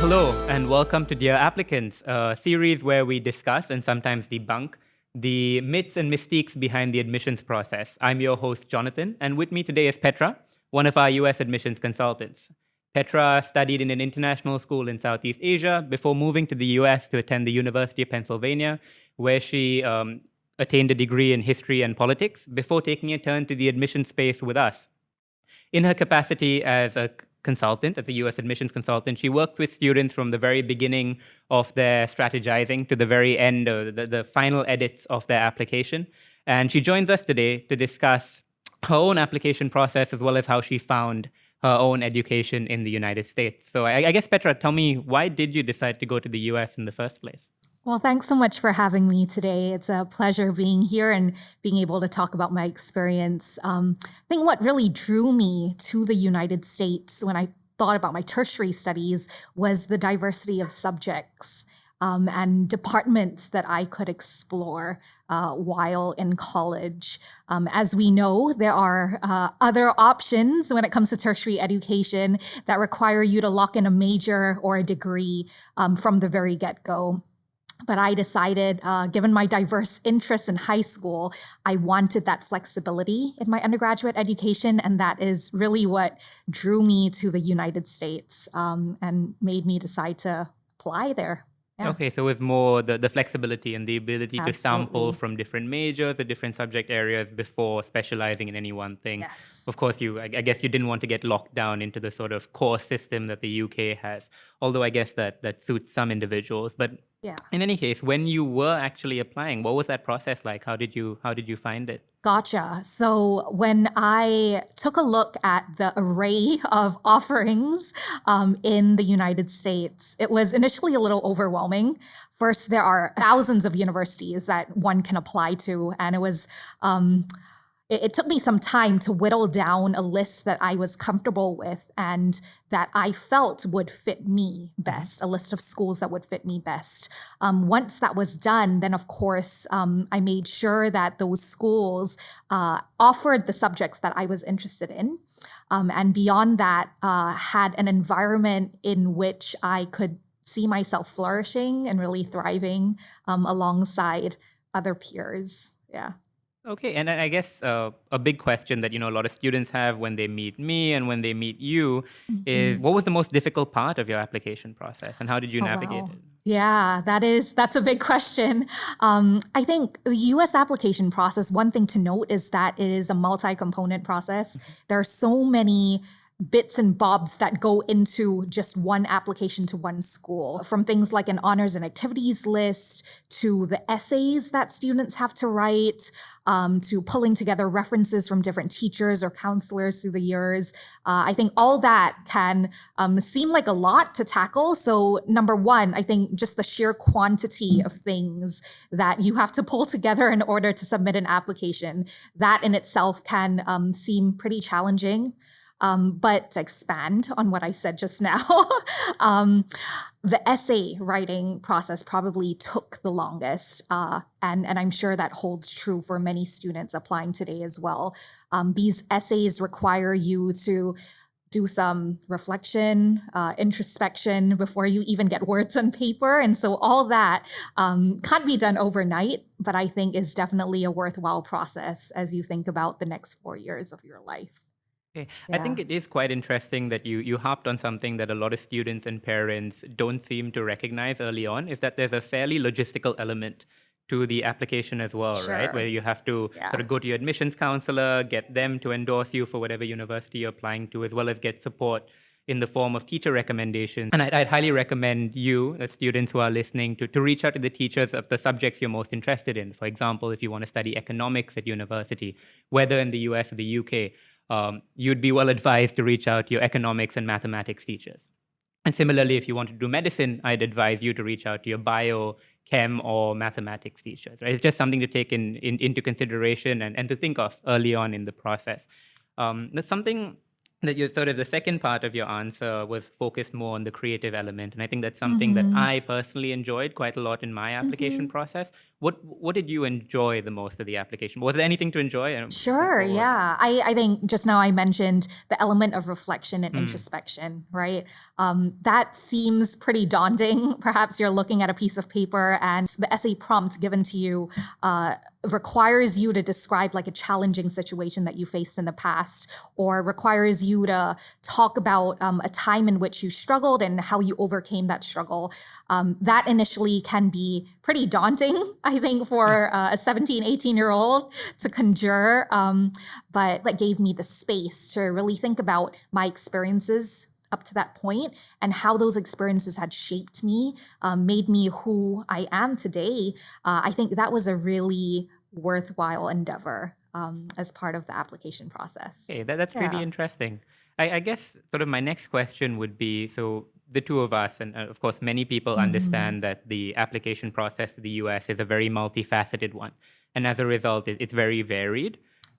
Hello, and welcome to Dear Applicants, a series where we discuss and sometimes debunk the myths and mystiques behind the admissions process. I'm your host, Jonathan, and with me today is Petra, one of our US admissions consultants. Petra studied in an international school in Southeast Asia before moving to the US to attend the University of Pennsylvania, where she attained a degree in history and politics before taking a turn to the admission space with us. In her capacity as a consultant, as a US admissions consultant, she worked with students from the very beginning of their strategizing to the very end, the final edits of their application. And she joins us today to discuss her own application process as well as how she found her own education in the United States. So I guess, Petra, tell me, why did you decide to go to the US in the first place? Well, thanks so much for having me today. It's a pleasure being here and being able to talk about my experience. I think what really drew me to the United States when I thought about my tertiary studies was the diversity of subjects and departments that I could explore while in college. As we know, there are other options when it comes to tertiary education that require you to lock in a major or a degree from the very get-go. But I decided, given my diverse interests in high school, I wanted that flexibility in my undergraduate education, and that is really what drew me to the United States and made me decide to apply there. Yeah. Okay, so it was more the flexibility and the ability Absolutely. to sample from different majors or different subject areas before specializing in any one thing. Yes. Of course, I guess you didn't want to get locked down into the sort of course system that the UK has, although I guess that suits some individuals. But yeah. In any case, when you were actually applying, what was that process like? How did you find it? Gotcha. So when I took a look at the array of offerings in the United States, it was initially a little overwhelming. First, there are thousands of universities that one can apply to, and it was it took me some time to whittle down a list that I was comfortable with and that I felt would fit me best, a list of schools that would fit me best. Once that was done, then of course, I made sure that those schools offered the subjects that I was interested in. And beyond that, had an environment in which I could see myself flourishing and really thriving alongside other peers. Yeah. Okay, and I guess a big question that a lot of students have when they meet me and when they meet you is, what was the most difficult part of your application process, and how did you navigate it? Yeah, that's a big question. I think the U.S. application process, one thing to note is that it is a multi-component process. There are so many bits and bobs that go into just one application to one school, from things like an honors and activities list to the essays that students have to write, to pulling together references from different teachers or counselors through the years. I think all that can seem like a lot to tackle. So number one, I think just the sheer quantity of things that you have to pull together in order to submit an application, that in itself can seem pretty challenging. But to expand on what I said just now, the essay writing process probably took the longest. And I'm sure that holds true for many students applying today as well. These essays require you to do some reflection, introspection before you even get words on paper. And so all that can't be done overnight, but I think is definitely a worthwhile process as you think about the next 4 years of your life. Okay. Yeah. I think it is quite interesting that you harped on something that a lot of students and parents don't seem to recognize early on, is that there's a fairly logistical element to the application as well, Sure. Right? Where you have to sort of go to your admissions counselor, get them to endorse you for whatever university you're applying to, as well as get support in the form of teacher recommendations. And I'd highly recommend you, the students who are listening, to reach out to the teachers of the subjects you're most interested in. For example, if you want to study economics at university, whether in the US or the UK, you'd be well advised to reach out to your economics and mathematics teachers. And similarly, if you want to do medicine, I'd advise you to reach out to your bio, chem, or mathematics teachers. Right? It's just something to take into consideration and to think of early on in the process. That's something that your sort of the second part of your answer was focused more on the creative element, and I think that's something that I personally enjoyed quite a lot in my application process. What did you enjoy the most of the application? Was there anything to enjoy? Sure, Or yeah. I think just now I mentioned the element of reflection and introspection, right? That seems pretty daunting. Perhaps you're looking at a piece of paper and the essay prompt given to you requires you to describe like a challenging situation that you faced in the past, or requires you to talk about a time in which you struggled and how you overcame that struggle. That initially can be pretty daunting, I think, for a 17, 18-year-old to conjure, but that gave me the space to really think about my experiences up to that point and how those experiences had shaped me, made me who I am today. I think that was a really worthwhile endeavor as part of the application process. Okay, that's really interesting. I guess sort of my next question would be, so the two of us, and of course many people understand that the application process to the US is a very multifaceted one. And as a result, it's very varied.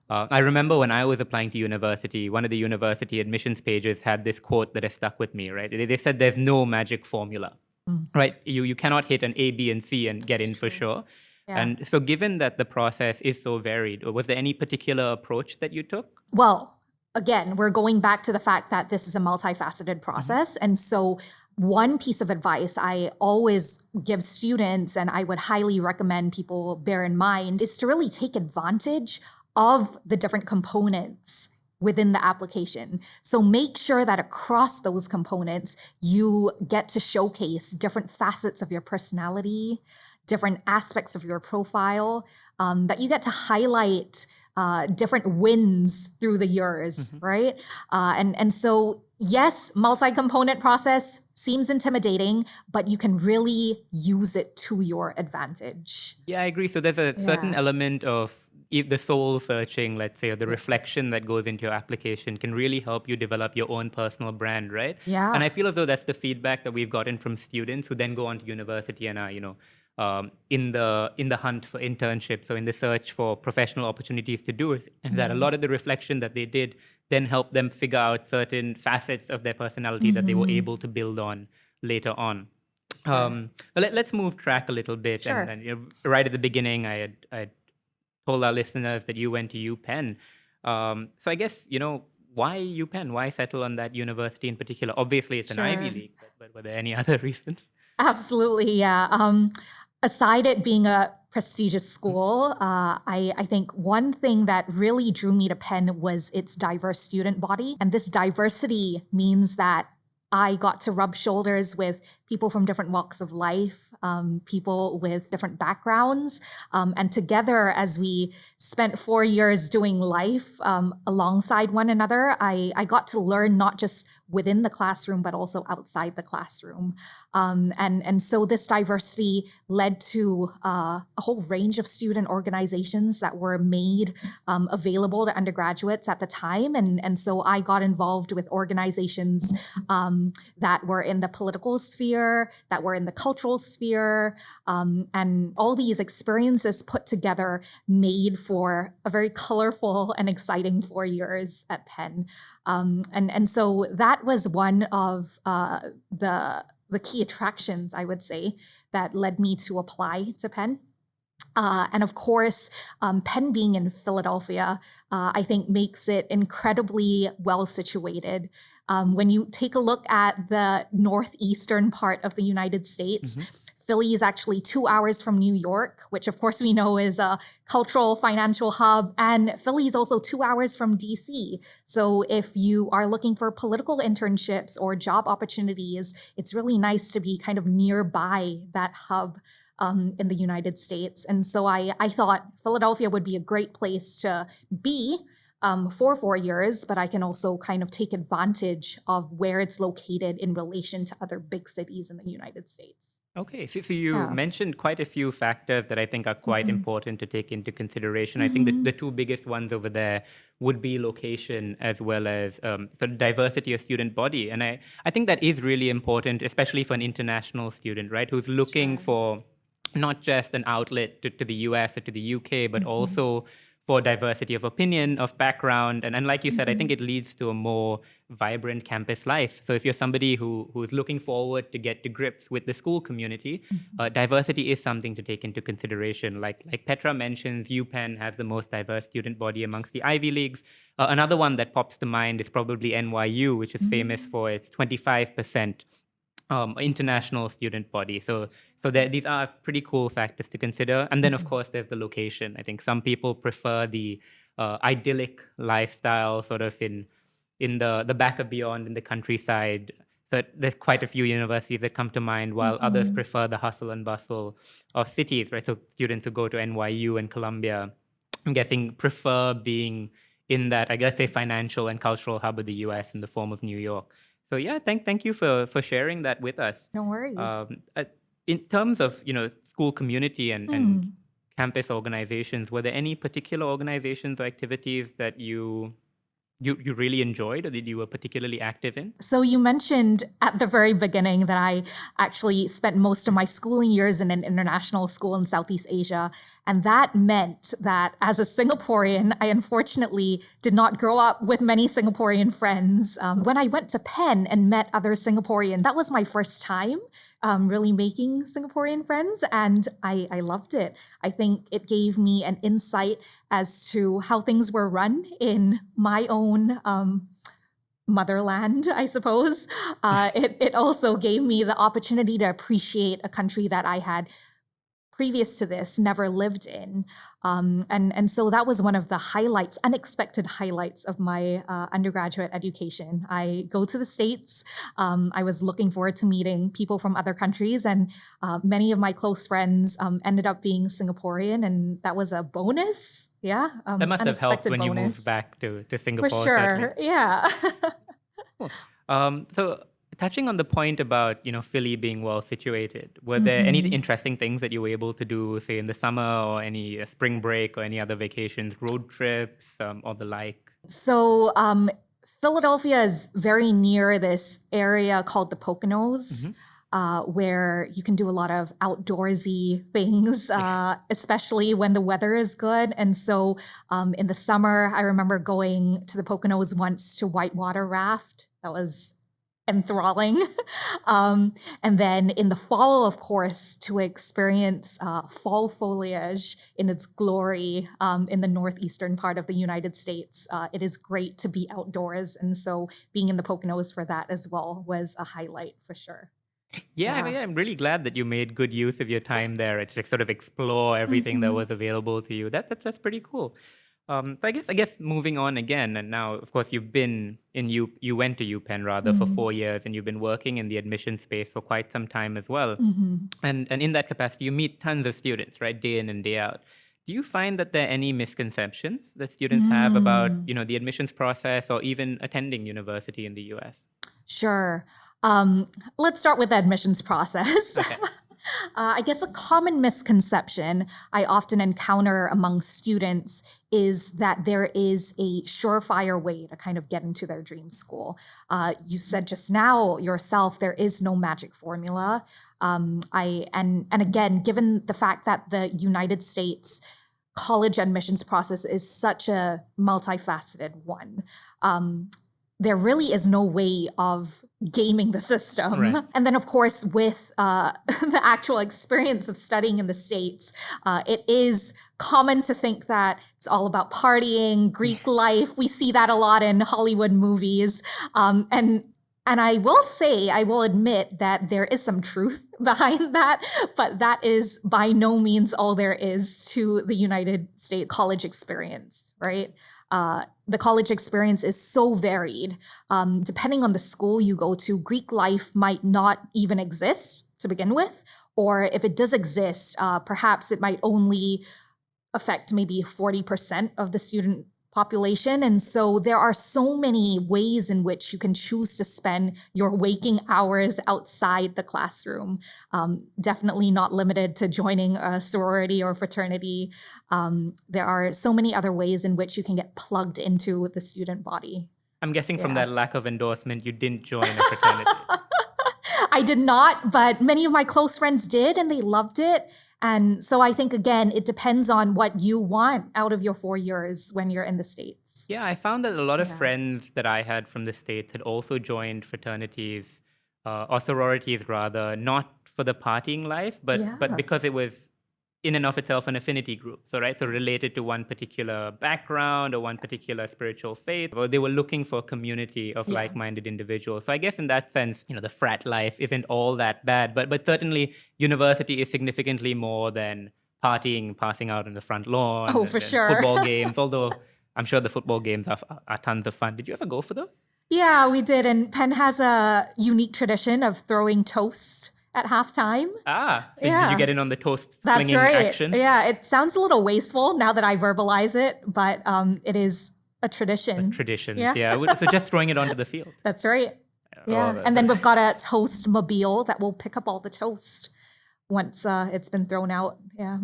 I remember when I was applying to university, one of the university admissions pages had this quote that has stuck with me, right? They said there's no magic formula, right? You cannot hit an A, B, and C and get in for sure. Yeah. And so given that the process is so varied, was there any particular approach that you took? Well, again, we're going back to the fact that this is a multifaceted process. And so one piece of advice I always give students, and I would highly recommend people bear in mind, is to really take advantage of the different components within the application. So make sure that across those components, you get to showcase different facets of your personality, different aspects of your profile, that you get to highlight different wins through the years, right? And so, yes, multi-component process seems intimidating, but you can really use it to your advantage. Yeah, I agree. So there's a certain element of the soul searching, let's say, or the reflection that goes into your application can really help you develop your own personal brand, right? Yeah. And I feel as though that's the feedback that we've gotten from students who then go on to university and are, in the hunt for internships or in the search for professional opportunities to do, is that a lot of the reflection that they did then helped them figure out certain facets of their personality that they were able to build on later on. But let's move track a little bit. Sure. And right at the beginning, I had told our listeners that you went to UPenn. So I guess, why UPenn? Why settle on that university in particular? Obviously, it's an Ivy League, but were there any other reasons? Absolutely, yeah. Aside it being a prestigious school, I think one thing that really drew me to Penn was its diverse student body. And this diversity means that I got to rub shoulders with people from different walks of life, people with different backgrounds. And together, as we spent 4 years doing life alongside one another, I got to learn not just within the classroom, but also outside the classroom. And so this diversity led to a whole range of student organizations that were made available to undergraduates at the time. And so I got involved with organizations that were in the political sphere, that were in the cultural sphere, and all these experiences put together made for a very colorful and exciting 4 years at Penn. And so that was one of the key attractions, I would say, that led me to apply to Penn. And of course, Penn being in Philadelphia, I think makes it incredibly well situated. When you take a look at the northeastern part of the United States, Philly is actually 2 hours from New York, which of course we know is a cultural financial hub. And Philly is also 2 hours from DC. So if you are looking for political internships or job opportunities, it's really nice to be kind of nearby that hub in the United States. And so I thought Philadelphia would be a great place to be for 4 years, but I can also kind of take advantage of where it's located in relation to other big cities in the United States. Okay, so you mentioned quite a few factors that I think are quite important to take into consideration. I think that the two biggest ones over there would be location as well as sort of diversity of student body. And I think that is really important, especially for an international student, right, who's looking for not just an outlet to the US or to the UK, but also for diversity of opinion, of background. And like you said, I think it leads to a more vibrant campus life. So if you're somebody who's looking forward to get to grips with the school community, diversity is something to take into consideration. Like Petra mentions, UPenn has the most diverse student body amongst the Ivy Leagues. Another one that pops to mind is probably NYU, which is famous for its 25% international student body. So these are pretty cool factors to consider. And then, of course, there's the location. I think some people prefer the idyllic lifestyle sort of in the back of beyond in the countryside. So there's quite a few universities that come to mind, while others prefer the hustle and bustle of cities, right? So students who go to NYU and Columbia, I'm guessing, prefer being in that, I guess, say, financial and cultural hub of the US in the form of New York. So yeah, thank you for sharing that with us. No worries. In terms of school community and campus organizations, were there any particular organizations or activities that you really enjoyed or that you were particularly active in? So you mentioned at the very beginning that I actually spent most of my schooling years in an international school in Southeast Asia. And that meant that as a Singaporean, I unfortunately did not grow up with many Singaporean friends. When I went to Penn and met other Singaporean, that was my first time really making Singaporean friends, and I loved it. I think it gave me an insight as to how things were run in my own motherland, I suppose. It also gave me the opportunity to appreciate a country that I had previous to this never lived in. And so that was one of the highlights, unexpected highlights of my undergraduate education. I go to the States. I was looking forward to meeting people from other countries, and many of my close friends ended up being Singaporean, and that was a bonus. Yeah. That must have helped when you moved back to Singapore. For sure, certainly. yeah. Cool. So touching on the point about Philly being well situated, were there any interesting things that you were able to do, say in the summer or any spring break or any other vacations, road trips or the like? So Philadelphia is very near this area called the Poconos, where you can do a lot of outdoorsy things, especially when the weather is good. And so in the summer, I remember going to the Poconos once to whitewater raft. That was enthralling. And then in the fall, of course, to experience fall foliage in its glory in the northeastern part of the United States. It is great to be outdoors. And so being in the Poconos for that as well was a highlight for sure. Yeah, I mean, I'm really glad that you made good use of your time there to sort of explore everything that was available to you. That's pretty cool. So I guess moving on again, and now of course you went to UPenn rather for 4 years, and you've been working in the admission space for quite some time as well. And in that capacity, you meet tons of students, right, day in and day out. Do you find that there are any misconceptions that students have about the admissions process or even attending university in the US? Sure. Let's start with the admissions process. Okay. I guess a common misconception I often encounter among students is that there is a surefire way to kind of get into their dream school. You said just now yourself, there is no magic formula. And again, given the fact that the United States college admissions process is such a multifaceted one, there really is no way of gaming the system. Right. And then, of course, with the actual experience of studying in the States, it is common to think that it's all about partying, Greek life. We see that a lot in Hollywood movies. And I will admit that there is some truth behind that, but that is by no means all there is to the United States college experience, right? The college experience is so varied. Depending on the school you go to, Greek life might not even exist to begin with, or if it does exist, perhaps it might only affect maybe 40% of the student population. And so there are so many ways in which you can choose to spend your waking hours outside the classroom. Definitely not limited to joining a sorority or fraternity. There are so many other ways in which you can get plugged into the student body. I'm guessing from that lack of endorsement, you didn't join a fraternity. I did not, but many of my close friends did, and they loved it. And so I think, again, it depends on what you want out of your 4 years when you're in the States. Yeah, I found that a lot of Yeah. friends that I had from the States had also joined fraternities or sororities rather, not for the partying life, but Yeah. because it was in and of itself an affinity group. So, right, so related to one particular background or one particular spiritual faith, or they were looking for a community of Yeah. like-minded individuals. So I guess in that sense, the frat life isn't all that bad, but certainly university is significantly more than partying, passing out on the front lawn, Oh, and for then sure. football games, although I'm sure the football games are tons of fun. Did you ever go for those? Yeah, we did. And Penn has a unique tradition of throwing toast at halftime. So did you Yeah, get in on the toast that's flinging right. action? Yeah, it sounds a little wasteful now that I verbalize it, but it is a tradition. Traditions, Yeah, yeah. So just throwing it onto the field. that's right. Oh, Yeah, and then we've got a toast mobile that will pick up all the toast once it's been thrown out. Yeah,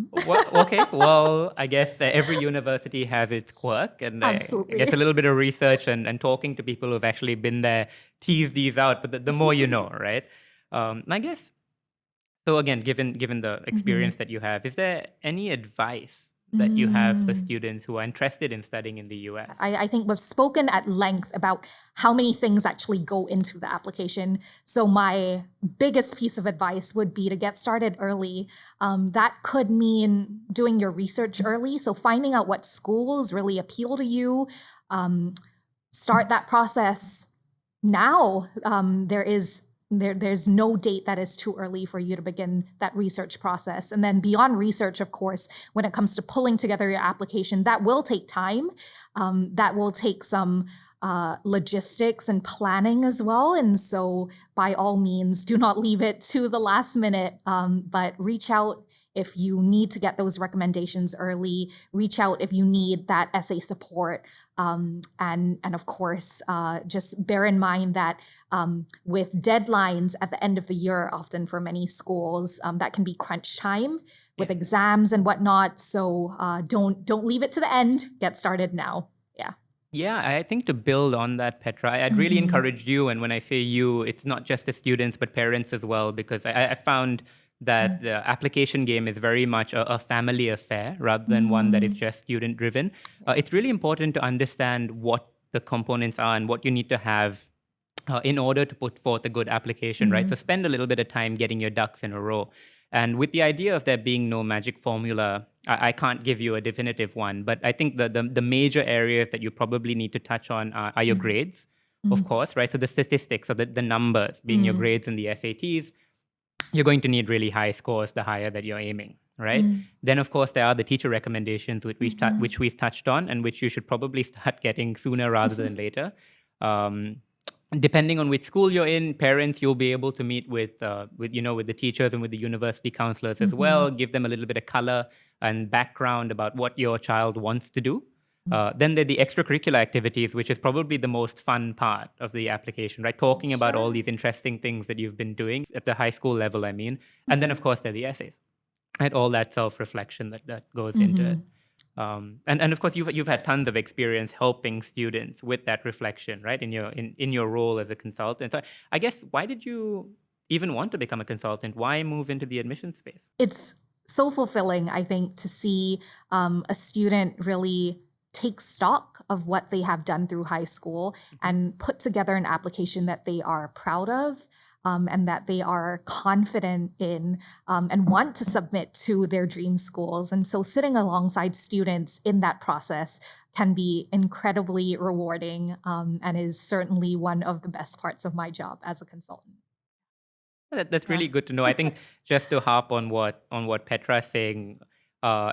Okay. Well, I guess every university has its quirk, and I absolutely. guess a little bit of research and talking to people who've actually been there tease these out. But the more you know, right? I guess so. Again, given the experience that you have, is there any advice that you have for students who are interested in studying in the US? I think we've spoken at length about how many things actually go into the application. So my biggest piece of advice would be to get started early. That could mean doing your research early. So finding out what schools really appeal to you. Start that process now. There's no date that is too early for you to begin that research process. And then beyond research, of course, when it comes to pulling together your application, that will take time. That will take some logistics and planning as well. And so by all means, do not leave it to the last minute, but reach out if you need to get those recommendations early. Reach out if you need that essay support. And of course, just bear in mind that with deadlines at the end of the year, often for many schools, that can be crunch time with exams and whatnot. So don't leave it to the end. Get started now. Yeah. Yeah, I think to build on that, Petra, I'd really encourage you, and when I say you, it's not just the students, but parents as well, because I found that the application game is very much a family affair rather than one that is just student driven. It's really important to understand what the components are and what you need to have in order to put forth a good application, right? So spend a little bit of time getting your ducks in a row. And with the idea of there being no magic formula, I can't give you a definitive one, but I think the major areas that you probably need to touch on are your grades, of course, right? So the statistics, so the numbers being your grades in the SATs, you're going to need really high scores the higher that you're aiming, right? Then, of course, there are the teacher recommendations which we've touched on and which you should probably start getting sooner rather than later. Depending on which school you're in, parents, you'll be able to meet with the teachers and with the university counselors as well, give them a little bit of color and background about what your child wants to do. Then there are the extracurricular activities, which is probably the most fun part of the application, right? Talking about all these interesting things that you've been doing at the high school level, I mean. And then, of course, there are the essays, right? All that self-reflection that goes into it. And of course, you've had tons of experience helping students with that reflection, right? In your role as a consultant. So I guess, why did you even want to become a consultant? Why move into the admissions space? It's so fulfilling, I think, to see a student really take stock of what they have done through high school and put together an application that they are proud of, and that they are confident in, and want to submit to their dream schools. And so sitting alongside students in that process can be incredibly rewarding, and is certainly one of the best parts of my job as a consultant. That's really good to know. I think just to harp on what Petra is saying,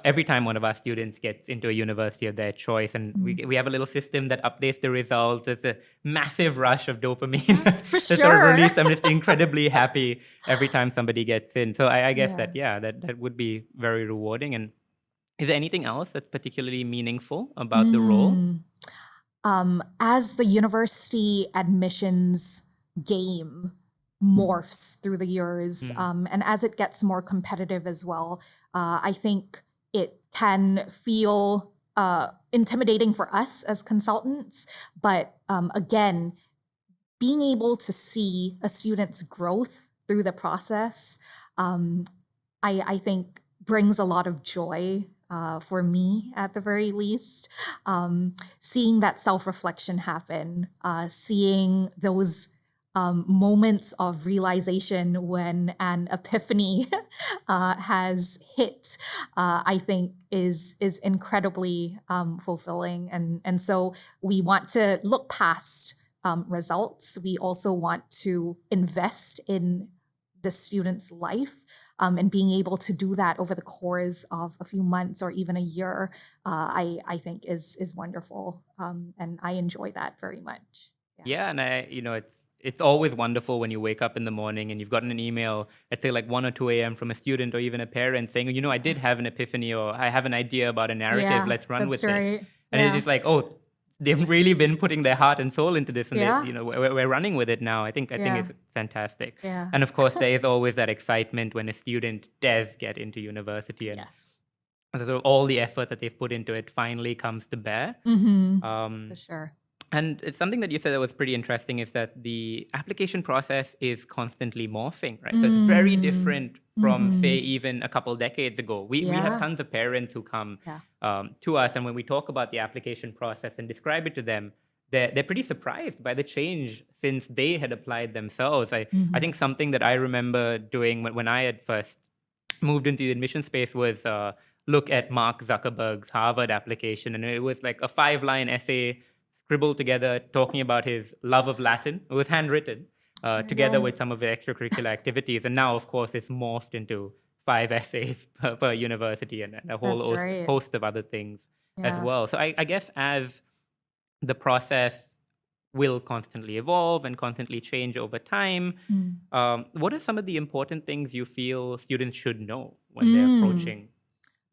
every time one of our students gets into a university of their choice, and we have a little system that updates the results, there's a massive rush of dopamine For that's sort of sure. released. I'm just incredibly happy every time somebody gets in. So I guess that would be very rewarding. And is there anything else that's particularly meaningful about the role? As the university admissions game morphs through the years, and as it gets more competitive as well, I think it can feel intimidating for us as consultants. But again, being able to see a student's growth through the process, I think brings a lot of joy for me, at the very least. Seeing that self-reflection happen, seeing those moments of realization when an epiphany has hit, I think is incredibly fulfilling. And so we want to look past results. We also want to invest in the student's life, and being able to do that over the course of a few months or even a year, I think is wonderful, and I enjoy that very much. Yeah. Yeah, and it's always wonderful when you wake up in the morning and you've gotten an email at say like 1 or 2 a.m. from a student or even a parent saying, I did have an epiphany, or I have an idea about a narrative. Yeah, Let's run with that's this. right. And Yeah. it's like, oh, they've really been putting their heart and soul into this, and Yeah. we're running with it now. I think Yeah. it's fantastic. Yeah. And of course, there is always that excitement when a student does get into university, and Yes. so all the effort that they've put into it finally comes to bear. For sure. And it's something that you said that was pretty interesting, is that the application process is constantly morphing, right? So it's very different from, say, even a couple decades ago. We have Yeah. tons of parents who come Yeah. to us, and when we talk about the application process and describe it to them, they're pretty surprised by the change since they had applied themselves. I think something that I remember doing when I had first moved into the admission space was look at Mark Zuckerberg's Harvard application, and it was like a 5-line essay scribbled together talking about his love of Latin. It was handwritten together with some of the extracurricular activities, and now, of course, it's morphed into 5 essays per university and a whole That's right. host of other things as Yeah. well. So I guess as the process will constantly evolve and constantly change over time, what are some of the important things you feel students should know when they're approaching?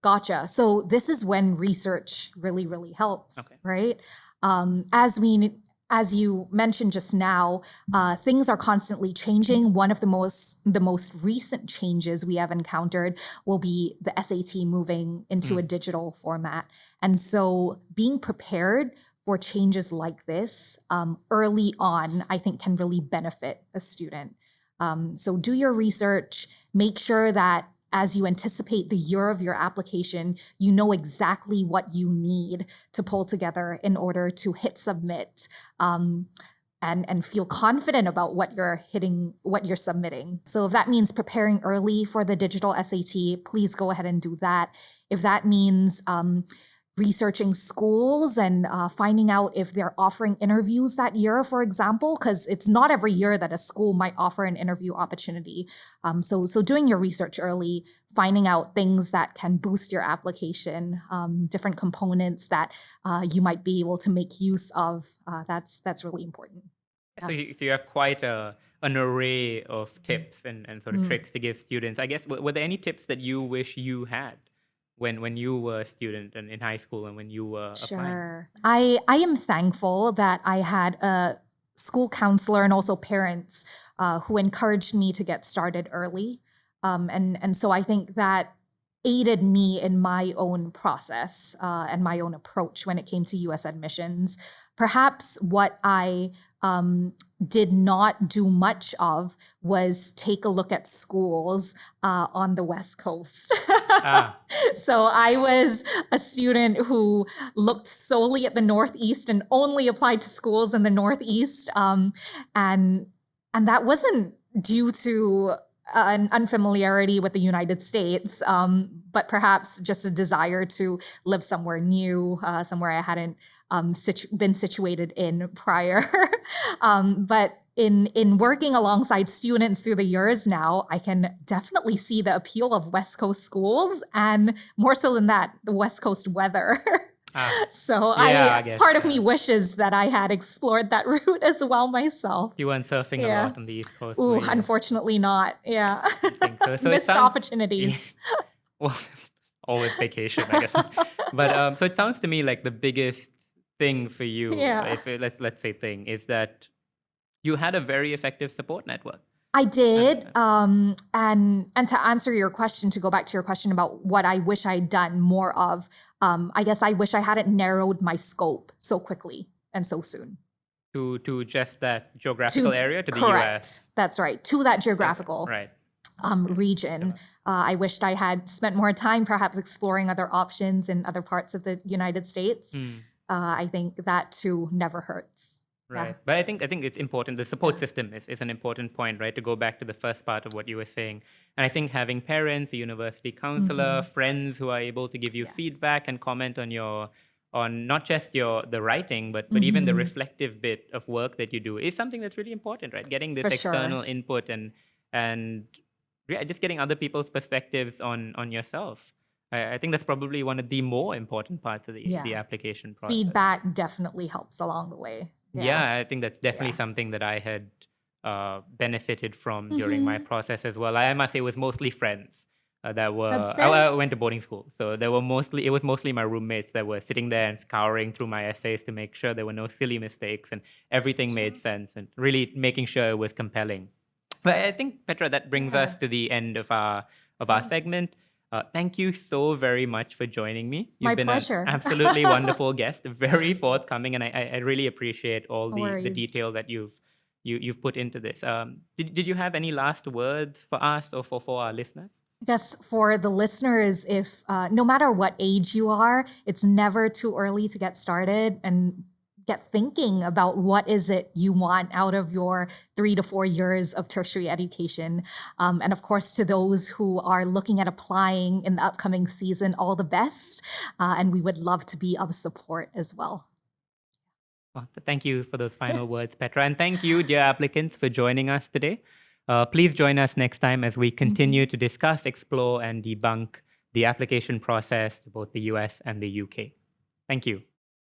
Gotcha. So this is when research really, really helps, Okay. right? As you mentioned just now, things are constantly changing. One of the most recent changes we have encountered will be the SAT moving into a digital format, and so being prepared for changes like this early on, I think, can really benefit a student. So do your research. Make sure that as you anticipate the year of your application, you know exactly what you need to pull together in order to hit submit, and feel confident about what you're submitting. So if that means preparing early for the digital SAT, please go ahead and do that. If that means researching schools and finding out if they're offering interviews that year, for example, because it's not every year that a school might offer an interview opportunity. So doing your research early, finding out things that can boost your application, different components that you might be able to make use of, that's really important. So you have quite an array of tips and sort of tricks to give students. I guess, were there any tips that you wish you had when you were a student and in high school and when you were applying? Sure. I am thankful that I had a school counselor and also parents who encouraged me to get started early. And so I think that aided me in my own process and my own approach when it came to US admissions. Perhaps what I did not do much of was take a look at schools on the West Coast. So I was a student who looked solely at the Northeast and only applied to schools in the Northeast. And that wasn't due to an unfamiliarity with the United States, but perhaps just a desire to live somewhere new, somewhere I hadn't been situated in prior. But in working alongside students through the years now, I can definitely see the appeal of West Coast schools, and more so than that, the West Coast weather. So I guess, part of me wishes that I had explored that route as well myself. You weren't surfing a lot on the East Coast. Ooh, unfortunately not. Yeah. I think so. So missed opportunities. Well, always vacation, I guess. But so it sounds to me like the biggest thing for you, let's say thing, is that you had a very effective support network. I did. And to answer your question, to go back to your question about what I wish I'd done more of, I guess I wish I hadn't narrowed my scope so quickly and so soon. To just that geographical area, to the correct. US. That's right. To that geographical. Right. region. I wished I had spent more time perhaps exploring other options in other parts of the United States. I think that too never hurts. Right. But I think it's important. The support system is an important point, right? To go back to the first part of what you were saying. And I think having parents, a university counselor, friends who are able to give you feedback and comment on not just the writing, but even the reflective bit of work that you do is something that's really important, right? Getting this For sure. external input and just getting other people's perspectives on yourself. I think that's probably one of the more important parts of the application process. Feedback definitely helps along the way. Yeah, I think that's definitely something that I had benefited from during my process as well. I must say it was mostly friends that were. That's fair. I went to boarding school, so it was mostly my roommates that were sitting there and scouring through my essays to make sure there were no silly mistakes and everything made sense and really making sure it was compelling. But I think, Petra, that brings us to the end of our segment. Thank you so very much for joining me. You've My been pleasure. an absolutely wonderful guest, very forthcoming, and I really appreciate all the worries. detail that you've put into this. Did you have any last words for us or for our listeners? I guess for the listeners, if no matter what age you are, it's never too early to get started and get thinking about what is it you want out of your 3 to 4 years of tertiary education. And of course, to those who are looking at applying in the upcoming season, all the best. And we would love to be of support as well. Well, thank you for those final words, Petra. And thank you, dear applicants, for joining us today. Please join us next time as we continue to discuss, explore, and debunk the application process to both the US and the UK. Thank you.